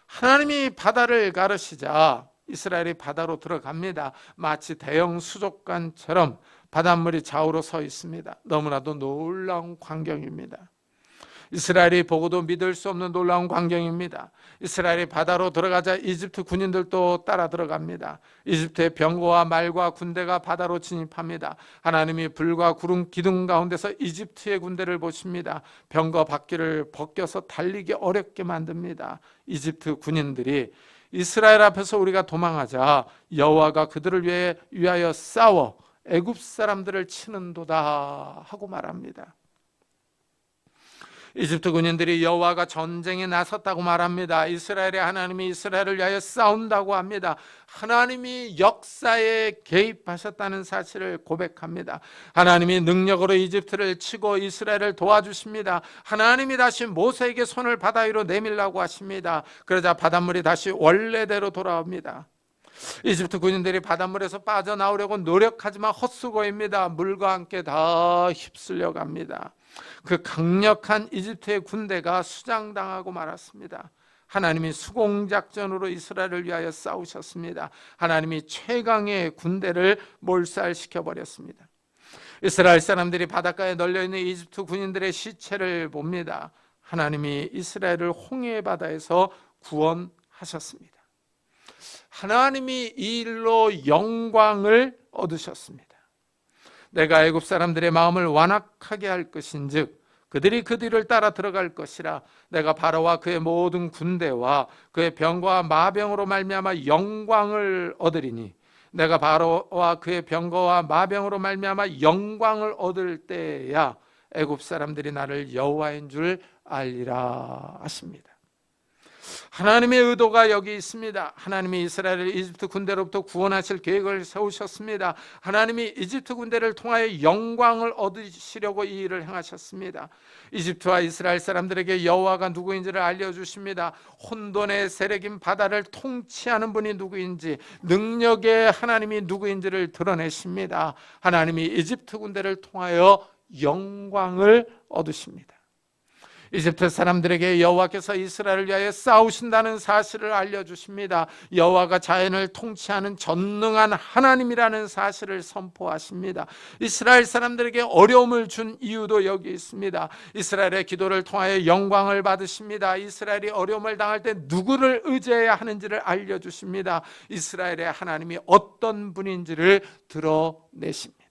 하나님이 바다를 가르시자 이스라엘이 바다로 들어갑니다. 마치 대형 수족관처럼 바닷물이 좌우로 서 있습니다. 너무나도 놀라운 광경입니다. 이스라엘이 보고도 믿을 수 없는 놀라운 광경입니다. 이스라엘이 바다로 들어가자 이집트 군인들도 따라 들어갑니다. 이집트의 병거와 말과 군대가 바다로 진입합니다. 하나님이 불과 구름 기둥 가운데서 이집트의 군대를 보십니다. 병거 바퀴를 벗겨서 달리기 어렵게 만듭니다. 이집트 군인들이 이스라엘 앞에서 우리가 도망하자 여호와가 그들을 위하여 싸워 애굽 사람들을 치는도다 하고 말합니다. 이집트 군인들이 여호와가 전쟁에 나섰다고 말합니다. 이스라엘의 하나님이 이스라엘을 위하여 싸운다고 합니다. 하나님이 역사에 개입하셨다는 사실을 고백합니다. 하나님이 능력으로 이집트를 치고 이스라엘을 도와주십니다. 하나님이 다시 모세에게 손을 바다 위로 내밀라고 하십니다. 그러자 바닷물이 다시 원래대로 돌아옵니다. 이집트 군인들이 바닷물에서 빠져나오려고 노력하지만 헛수고입니다. 물과 함께 다 휩쓸려 갑니다. 그 강력한 이집트의 군대가 수장당하고 말았습니다. 하나님이 수공작전으로 이스라엘을 위하여 싸우셨습니다. 하나님이 최강의 군대를 몰살시켜 버렸습니다. 이스라엘 사람들이 바닷가에 널려있는 이집트 군인들의 시체를 봅니다. 하나님이 이스라엘을 홍해 바다에서 구원하셨습니다. 하나님이 이 일로 영광을 얻으셨습니다. 내가 애굽 사람들의 마음을 완악하게 할 것인즉 그들이 그 뒤를 따라 들어갈 것이라. 내가 바로와 그의 모든 군대와 그의 병과 마병으로 말미암아 영광을 얻으리니 내가 바로와 그의 병거와 마병으로 말미암아 영광을 얻을 때야 애굽 사람들이 나를 여호와인 줄 알리라 하십니다. 하나님의 의도가 여기 있습니다. 하나님이 이스라엘을 이집트 군대로부터 구원하실 계획을 세우셨습니다. 하나님이 이집트 군대를 통하여 영광을 얻으시려고 이 일을 행하셨습니다. 이집트와 이스라엘 사람들에게 여호와가 누구인지를 알려주십니다. 혼돈의 세력인 바다를 통치하는 분이 누구인지, 능력의 하나님이 누구인지를 드러내십니다. 하나님이 이집트 군대를 통하여 영광을 얻으십니다. 이집트 사람들에게 여호와께서 이스라엘을 위하여 싸우신다는 사실을 알려주십니다. 여호와가 자연을 통치하는 전능한 하나님이라는 사실을 선포하십니다. 이스라엘 사람들에게 어려움을 준 이유도 여기 있습니다. 이스라엘의 기도를 통하여 영광을 받으십니다. 이스라엘이 어려움을 당할 때 누구를 의지해야 하는지를 알려주십니다. 이스라엘의 하나님이 어떤 분인지를 드러내십니다.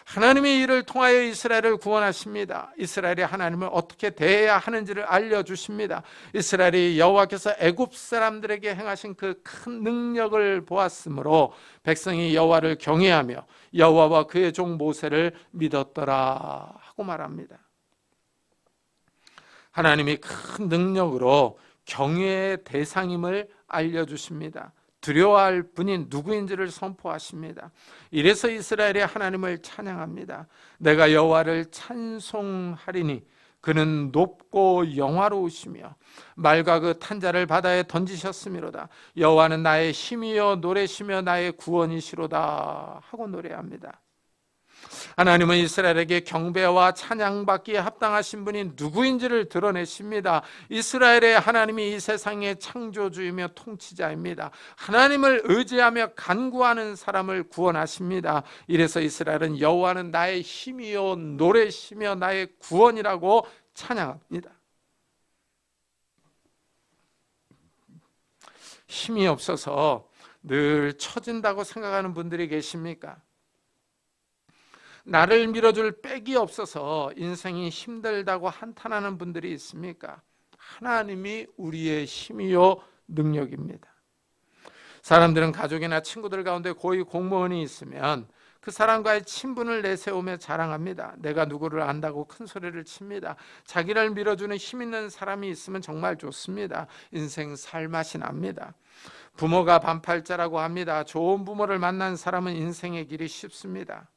하나님이 이를 통하여 이스라엘을 구원하십니다. 이스라엘이 하나님을 어떻게 대해야 하는지를 알려주십니다. 이스라엘이 여호와께서 애굽 사람들에게 행하신 그 큰 능력을 보았으므로 백성이 여호와를 경외하며 여호와와 그의 종 모세를 믿었더라 하고 말합니다. 하나님이 큰 능력으로 경외의 대상임을 알려주십니다. 두려워할 분이 누구인지를 선포하십니다. 이래서 이스라엘이 하나님을 찬양합니다. 내가 여호와를 찬송하리니 그는 높고 영화로우시며 말과 그 탄자를 바다에 던지셨음이로다. 여호와는 나의 힘이요 노래시며 나의 구원이시로다 하고 노래합니다. 하나님은 이스라엘에게 경배와 찬양받기에 합당하신 분이 누구인지를 드러내십니다. 이스라엘의 하나님이 이 세상의 창조주이며 통치자입니다. 하나님을 의지하며 간구하는 사람을 구원하십니다. 이래서 이스라엘은 여호와는 나의 힘이요 노래시며 나의 구원이라고 찬양합니다. 힘이 없어서 늘 처진다고 생각하는 분들이 계십니까? 나를 밀어줄 백이 없어서 인생이 힘들다고 한탄하는 분들이 있습니까? 하나님이 우리의 힘이요 능력입니다. 사람들은 가족이나 친구들 가운데 고위 공무원이 있으면 그 사람과의 친분을 내세우며 자랑합니다. 내가 누구를 안다고 큰 소리를 칩니다. 자기를 밀어주는 힘 있는 사람이 있으면 정말 좋습니다. 인생 살맛이 납니다. 부모가 반팔자라고 합니다. 좋은 부모를 만난 사람은 인생의 길이 쉽습니다.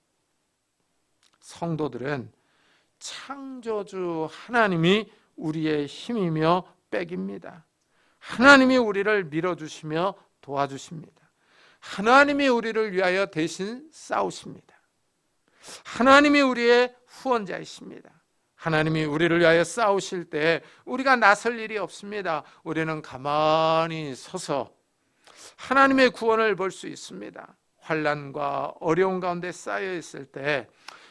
성도들은 창조주 하나님이 우리의 힘이며 백입니다. 하나님이 우리를 밀어주시며 도와주십니다. 하나님이 우리를 위하여 대신 싸우십니다. 하나님이 우리의 후원자이십니다. 하나님이 우리를 위하여 싸우실 때 우리가 나설 일이 없습니다. 우리는 가만히 서서 하나님의 구원을 볼 수 있습니다. 환난과 어려움 가운데 쌓여 있을 때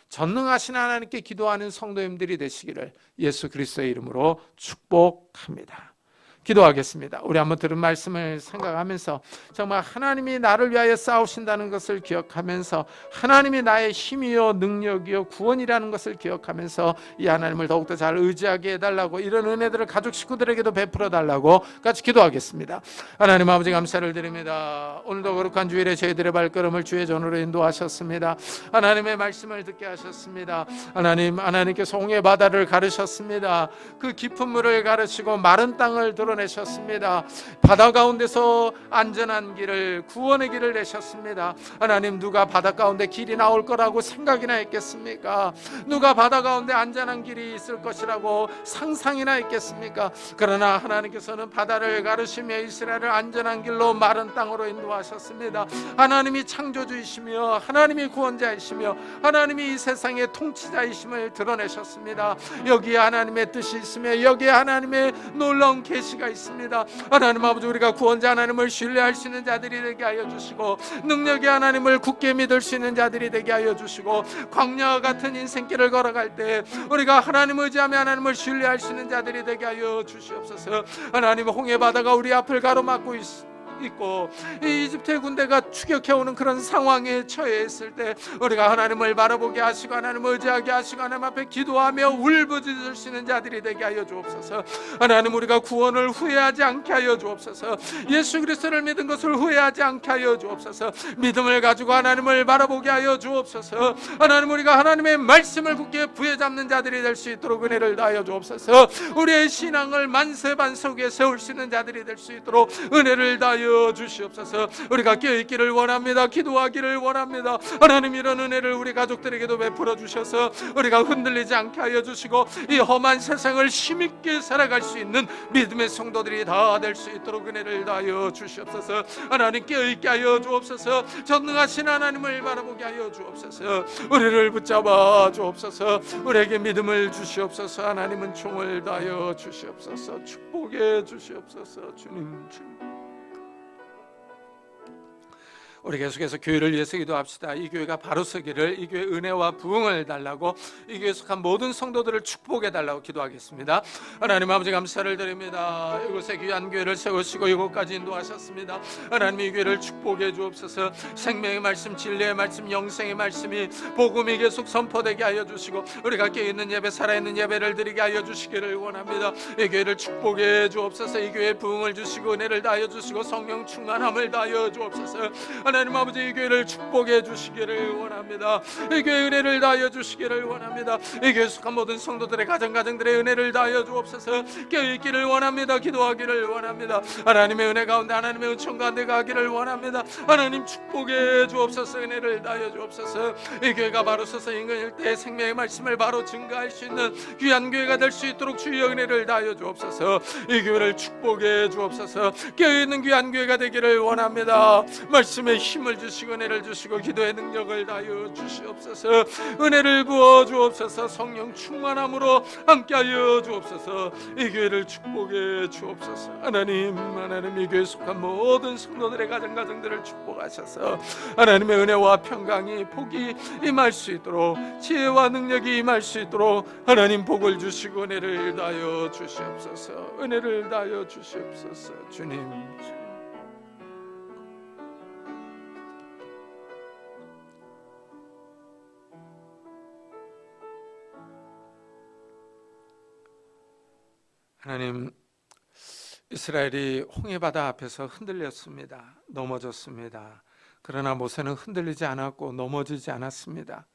전능하신 하나님께 기도하는 성도님들이 되시기를 예수 그리스도의 이름으로 축복합니다. 기도하겠습니다. 우리 한번 들은 말씀을 생각하면서 정말 하나님이 나를 위하여 싸우신다는 것을 기억하면서 하나님이 나의 힘이요 능력이요 구원이라는 것을 기억하면서 이 하나님을 더욱더 잘 의지하게 해달라고, 이런 은혜들을 가족 식구들에게도 베풀어 달라고 같이 기도하겠습니다. 하나님 아버지 감사를 드립니다. 오늘도 거룩한 주일에 저희들의 발걸음을 주의 전으로 인도하셨습니다. 하나님의 말씀을 듣게 하셨습니다. 하나님께서 홍해 바다를 가르셨습니다. 그 깊은 물을 가르시고 마른 땅을 드러내셨습니다. 바다 가운데서 안전한 길을, 구원의 길을 내셨습니다. 하나님, 누가 바다 가운데 길이 나올 거라고 생각이나 했겠습니까? 누가 바다 가운데 안전한 길이 있을 것이라고 상상이나 했겠습니까? 그러나 하나님께서는 바다를 가르시며 이스라엘을 안전한 길로 마른 땅으로 인도하셨습니다. 하나님이 창조주이시며 하나님이 구원자이시며 하나님이 이 세상의 통치자이심을 드러내셨습니다. 여기에 하나님의 뜻이 있으며 여기에 하나님의 놀라운 계시가 있습니다. 하나님 아버지, 우리가 구원자 하나님을 신뢰할 수 있는 자들이 되게 하여 주시고 능력의 하나님을 굳게 믿을 수 있는 자들이 되게 하여 주시고 광야와 같은 인생길을 걸어갈 때 우리가 하나님을 의지하며 하나님을 신뢰할 수 있는 자들이 되게 하여 주시옵소서. 하나님, 홍해 바다가 우리 앞을 가로막고 있고 이 이집트의 군대가 추격해오는 그런 상황에 처해 있을 때 우리가 하나님을 바라보게 하시고 하나님을 의지하게 하시고 하나님 앞에 기도하며 울부짖을 수 있는 자들이 되게 하여 주옵소서. 하나님, 우리가 구원을 후회하지 않게 하여 주옵소서. 예수 그리스도를 믿은 것을 후회하지 않게 하여 주옵소서. 믿음을 가지고 하나님을 바라보게 하여 주옵소서. 하나님, 우리가 하나님의 말씀을 굳게 부여잡는 자들이 될 수 있도록 은혜를 다하여 주옵소서. 우리의 신앙을 만세반석에 세울 수 있는 자들이 될 수 있도록 은혜를 다하여 주시옵소서. 우리가 깨어있기를 원합니다. 기도하기를 원합니다. 하나님, 이런 은혜를 우리 가족들에게도 베풀어 주셔서 우리가 흔들리지 않게 하여 주시고 이 험한 세상을 힘있게 살아갈 수 있는 믿음의 성도들이 다 될 수 있도록 은혜를 다하여 주시옵소서. 하나님, 깨어있게 하여 주옵소서. 전능하신 하나님을 바라보게 하여 주옵소서. 우리를 붙잡아 주옵소서. 우리에게 믿음을 주시옵소서. 하나님은 총을 다하여 주시옵소서. 축복해 주시옵소서. 주님. 우리 계속해서 교회를 위해서 기도합시다. 이 교회가 바로 서기를, 이 교회 은혜와 부흥을 달라고, 이 교회에 속한 모든 성도들을 축복해 달라고 기도하겠습니다. 하나님 아버지, 감사를 드립니다. 이곳에 귀한 교회를 세우시고 이곳까지 인도하셨습니다. 하나님, 이 교회를 축복해 주옵소서. 생명의 말씀, 진리의 말씀, 영생의 말씀이, 복음이 계속 선포되게 하여 주시고 우리가 깨어있는 예배, 살아있는 예배를 드리게 하여 주시기를 원합니다. 이 교회를 축복해 주옵소서. 이 교회에 부흥을 주시고 은혜를 다하여 주시고 성령 충만함을 다하여 주옵소서. 하나님 아버지, 이 교회를 축복해 주시기를 원합니다. 이 교회 은혜를 다하여 주시기를 원합니다. 이 교회 속한 모든 성도들의 가정들의 은혜를 다하여 주옵소서. 깨어있기를 원합니다. 기도하기를 원합니다. 하나님의 은혜 가운데, 하나님의 은총 가운데 가기를 원합니다. 하나님, 축복해 주옵소서. 은혜를 다하여 주옵소서. 이 교회가 바로 서서 인근일 때 생명의 말씀을 바로 증거할 수 있는 귀한 교회가 될 수 있도록 주의 은혜를 다하여 주옵소서. 이 교회를 축복해 주옵소서. 깨어있는 귀한 교회가 되기를 원합니다. 말씀의 힘을 주시고 은혜를 주시고 기도의 능력을 다하여 주시옵소서. 은혜를 부어 주옵소서. 성령 충만함으로 함께하여 주옵소서. 이 교회를 축복해 주옵소서. 하나님, 이 교회에 속한 모든 성도들의 가정들을 축복하셔서 하나님의 은혜와 평강이, 복이 임할 수 있도록, 지혜와 능력이 임할 수 있도록 하나님 복을 주시고 은혜를 다하여 주시옵소서. 은혜를 다하여 주시옵소서. 주님. 하나님, 이스라엘이 홍해바다 앞에서 흔들렸습니다. 넘어졌습니다. 그러나 모세는 흔들리지 않았고 넘어지지 않았습니다.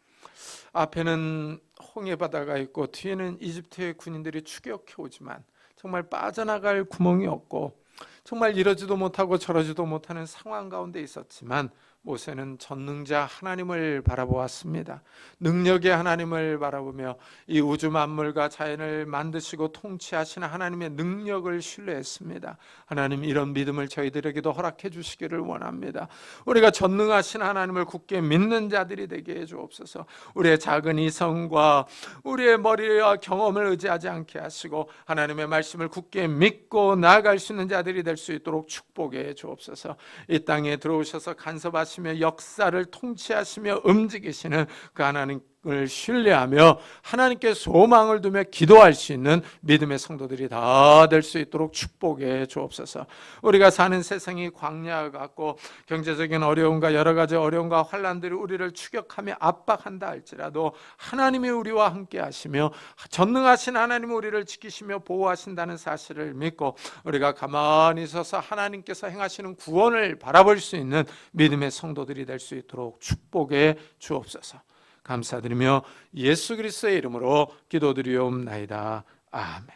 앞에는 홍해바다가 있고 뒤에는 이집트의 군인들이 추격해 오지만 정말 빠져나갈 구멍이 없고 정말 이러지도 못하고 저러지도 못하는 상황 가운데 있었지만 모세는 전능자 하나님을 바라보았습니다. 능력의 하나님을 바라보며 이 우주 만물과 자연을 만드시고 통치하시는 하나님의 능력을 신뢰했습니다. 하나님, 이런 믿음을 저희들에게도 허락해 주시기를 원합니다. 우리가 전능하신 하나님을 굳게 믿는 자들이 되게 해 주옵소서. 우리의 작은 이성과 우리의 머리와 경험을 의지하지 않게 하시고 하나님의 말씀을 굳게 믿고 나아갈 수 있는 자들이 될 수 있도록 축복해 주옵소서. 이 땅에 들어오셔서 간섭하시며 역사를 통치하시며 움직이시는 그 하나님을 신뢰하며 하나님께 소망을 두며 기도할 수 있는 믿음의 성도들이 다 될 수 있도록 축복해 주옵소서. 우리가 사는 세상이 광야 같고 경제적인 어려움과 여러 가지 어려움과 환난들이 우리를 추격하며 압박한다 할지라도 하나님이 우리와 함께 하시며 전능하신 하나님이 우리를 지키시며 보호하신다는 사실을 믿고 우리가 가만히 서서 하나님께서 행하시는 구원을 바라볼 수 있는 믿음의 성도들이 될 수 있도록 축복해 주옵소서. 감사드리며 예수 그리스도의 이름으로 기도드리옵나이다. 아멘.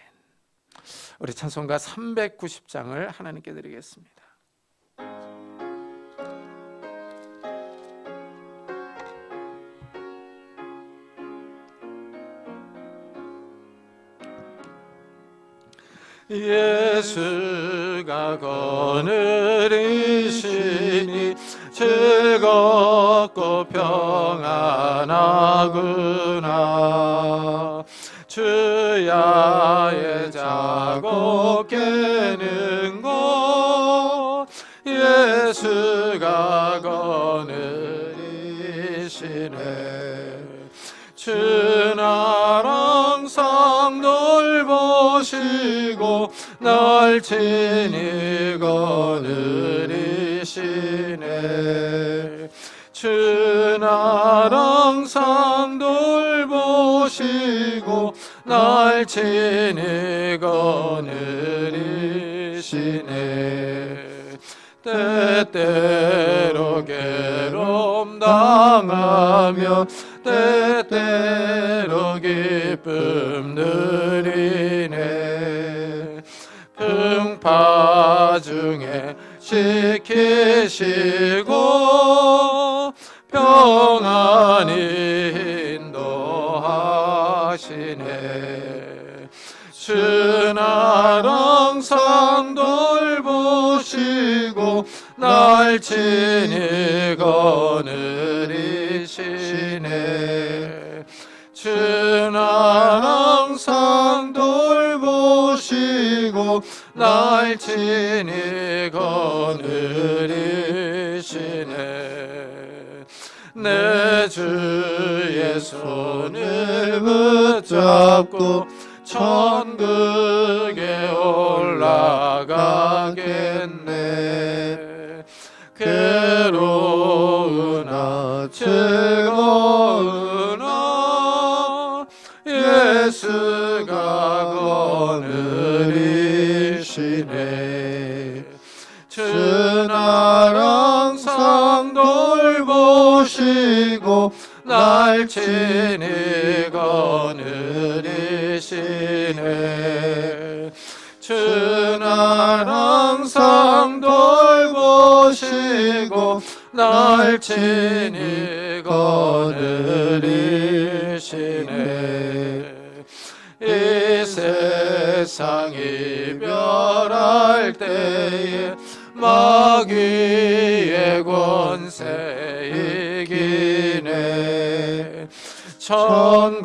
우리 찬송가 390장을 하나님께 드리겠습니다. 예수가 거느리시니 즐겁고 평안하구나. 주야의 자고 깨는 곳 예수가 거느리시네. 주는 항상 널 보시고 날 날 친히 거느리시네. 주 날 항상 돌보시고 날 친히 거느리시네. 때때로 괴로움 당하며 때때로 기쁨 누리네. 풍파 중에 지키시고 평안히 인도하시네. 주 날 항상 돌보시고 날 친히 거느리시네. 주 날 항상 돌보시고 날 친히 거느리시네. 내 주의 손을 붙잡고 천국에 올라가겠네. 괴로우나 즐거우나 예수가 거느리시네. 주 날 항상 돌보시고 날 친히 거느리시네. 주 날 항상 돌보시고 날 친히 거느리시네. 이 세상 이별할 때에 마귀의 권세 이기네. 천국에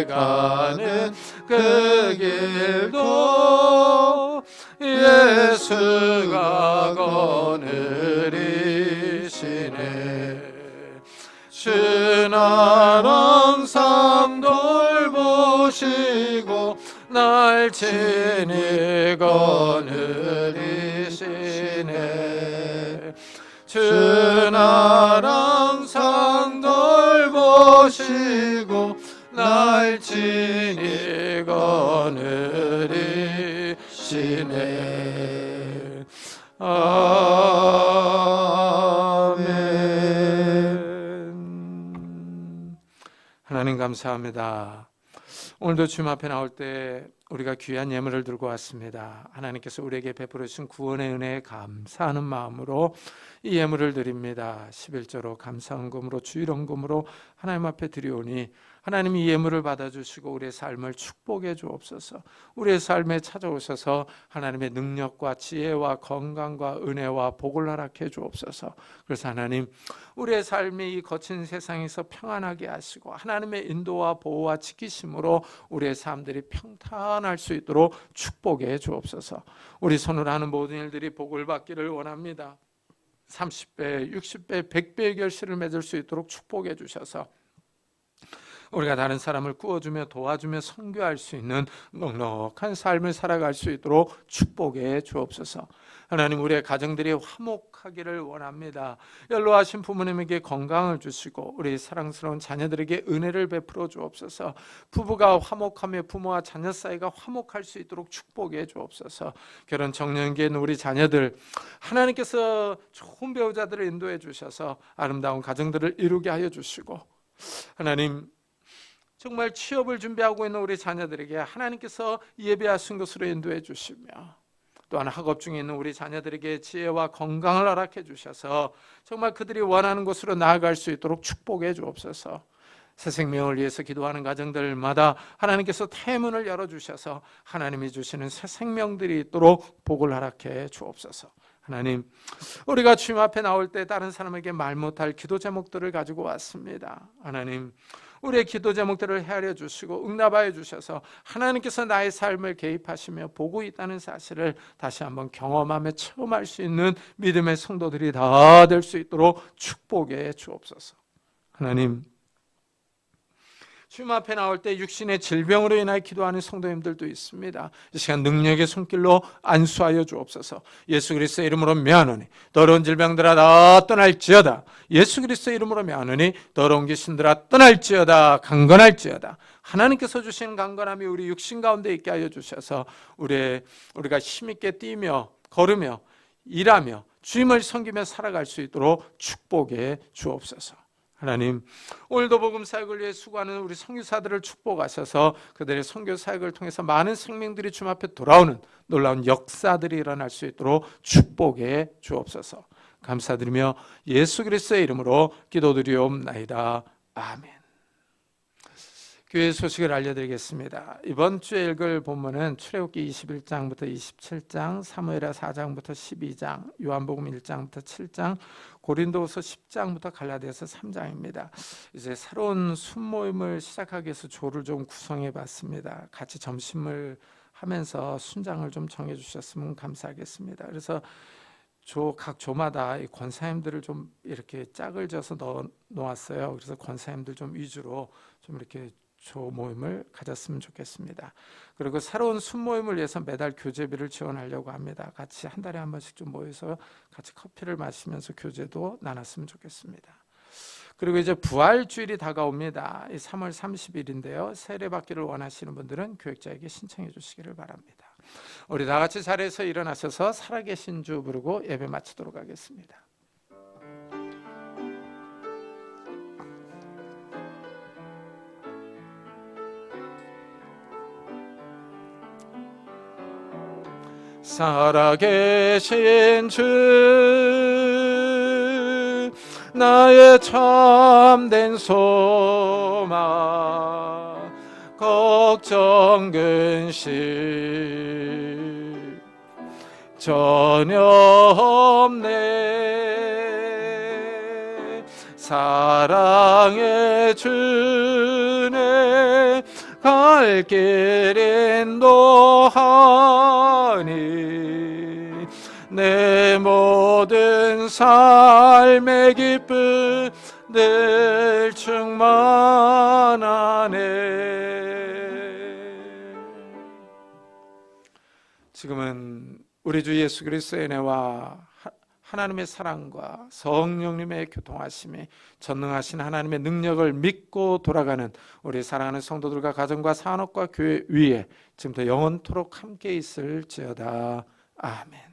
가는 그 길도 예수가 거느리시네. 주 날 항상 돌보시고 날 친히 거느리시네. 주 날 항상 돌보시고 날 친히 거느리시네. 아멘. 하나님 감사합니다. 오늘도 주님 앞에 나올 때 우리가 귀한 예물을 들고 왔습니다. 하나님께서 우리에게 베풀어 주신 구원의 은혜에 감사하는 마음으로 이 예물을 드립니다. 11조로 감사헌금으로 주일헌금으로 하나님 앞에 드리오니 하나님 이 예물을 받아주시고 우리의 삶을 축복해 주옵소서. 우리의 삶에 찾아오셔서 하나님의 능력과 지혜와 건강과 은혜와 복을 허락해 주옵소서. 그래서 하나님 우리의 삶이 이 거친 세상에서 평안하게 하시고 하나님의 인도와 보호와 지키심으로 우리의 삶들이 평탄할 수 있도록 축복해 주옵소서. 우리 손으로 하는 모든 일들이 복을 받기를 원합니다. 30배, 60배, 100배의 결실을 맺을 수 있도록 축복해 주셔서 우리가 다른 사람을 구워주며 도와주며 선교할 수 있는 넉넉한 삶을 살아갈 수 있도록 축복해 주옵소서. 하나님 우리의 가정들이 화목하기를 원합니다. 연로하신 부모님에게 건강을 주시고 우리 사랑스러운 자녀들에게 은혜를 베풀어 주옵소서. 부부가 화목하며 부모와 자녀 사이가 화목할 수 있도록 축복해 주옵소서. 결혼 정년기에 있는 우리 자녀들 하나님께서 좋은 배우자들을 인도해 주셔서 아름다운 가정들을 이루게 하여 주시고 하나님 정말 취업을 준비하고 있는 우리 자녀들에게 하나님께서 예배하신 것으로 인도해 주시며 또한 학업 중에 있는 우리 자녀들에게 지혜와 건강을 허락해 주셔서 정말 그들이 원하는 곳으로 나아갈 수 있도록 축복해 주옵소서. 새 생명을 위해서 기도하는 가정들마다 하나님께서 태문을 열어주셔서 하나님이 주시는 새 생명들이 있도록 복을 허락해 주옵소서. 하나님 우리가 주님 앞에 나올 때 다른 사람에게 말 못할 기도 제목들을 가지고 왔습니다. 하나님 우리의 기도 제목들을 헤아려 주시고 응답하여 주셔서 하나님께서 나의 삶을 개입하시며 보고 있다는 사실을 다시 한번 경험하며 체험할 수 있는 믿음의 성도들이 다 될 수 있도록 축복해 주옵소서. 하나님 주님 앞에 나올 때 육신의 질병으로 인하여 기도하는 성도님들도 있습니다. 이 시간 능력의 손길로 안수하여 주옵소서. 예수 그리스도의 이름으로 명하노니 더러운 질병들아 다 떠날지어다. 예수 그리스도의 이름으로 명하노니 더러운 귀신들아 떠날지어다. 강건할지어다. 하나님께서 주시는 강건함이 우리 육신 가운데 있게 하여 주셔서 우리가 힘있게 뛰며 걸으며 일하며 주님을 섬기며 살아갈 수 있도록 축복해 주옵소서. 하나님, 오늘도 복음 사역을 위해 수고하는 우리 선교사들을 축복하셔서 그들의 선교 사역을 통해서 많은 생명들이 주님 앞에 돌아오는 놀라운 역사들이 일어날 수 있도록 축복해 주옵소서. 감사드리며 예수 그리스도의 이름으로 기도드리옵나이다. 아멘. 교회 소식을 알려드리겠습니다. 이번 주에 읽을 본문은 출애굽기 21장부터 27장, 사무엘하 4장부터 12장, 요한복음 1장부터 7장, 고린도후서 10장부터 갈라디아서 3장입니다. 이제 새로운 순모임을 시작하기 위해서 조를 좀 구성해 봤습니다. 같이 점심을 하면서 순장을 좀 정해 주셨으면 감사하겠습니다. 그래서 각 조마다 이 권사님들을 좀 이렇게 짝을 져서 놓았어요. 그래서 권사님들 좀 위주로 좀 이렇게 조 모임을 가졌으면 좋겠습니다. 그리고 새로운 순모임을 위해서 매달 교제비를 지원하려고 합니다. 같이 한 달에 한 번씩 좀 모여서 같이 커피를 마시면서 교제도 나눴으면 좋겠습니다. 그리고 이제 부활주일이 다가옵니다. 3월 30일인데요. 세례받기를 원하시는 분들은 교육자에게 신청해 주시기를 바랍니다. 우리 다 같이 자리에서 일어나셔서 살아계신 주 부르고 예배 마치도록 하겠습니다. 살아계신 주 나의 참된 소망 걱정 근심 전혀 없네. 사랑의 주네 갈 길 인도하니 내 모든 삶의 기쁨 늘 충만하네. 지금은 우리 주 예수 그리스도의 은혜와 하나님의 사랑과 성령님의 교통하심이 전능하신 하나님의 능력을 믿고 돌아가는 우리 사랑하는 성도들과 가정과 산업과 교회 위에 지금부터 영원토록 함께 있을지어다. 아멘.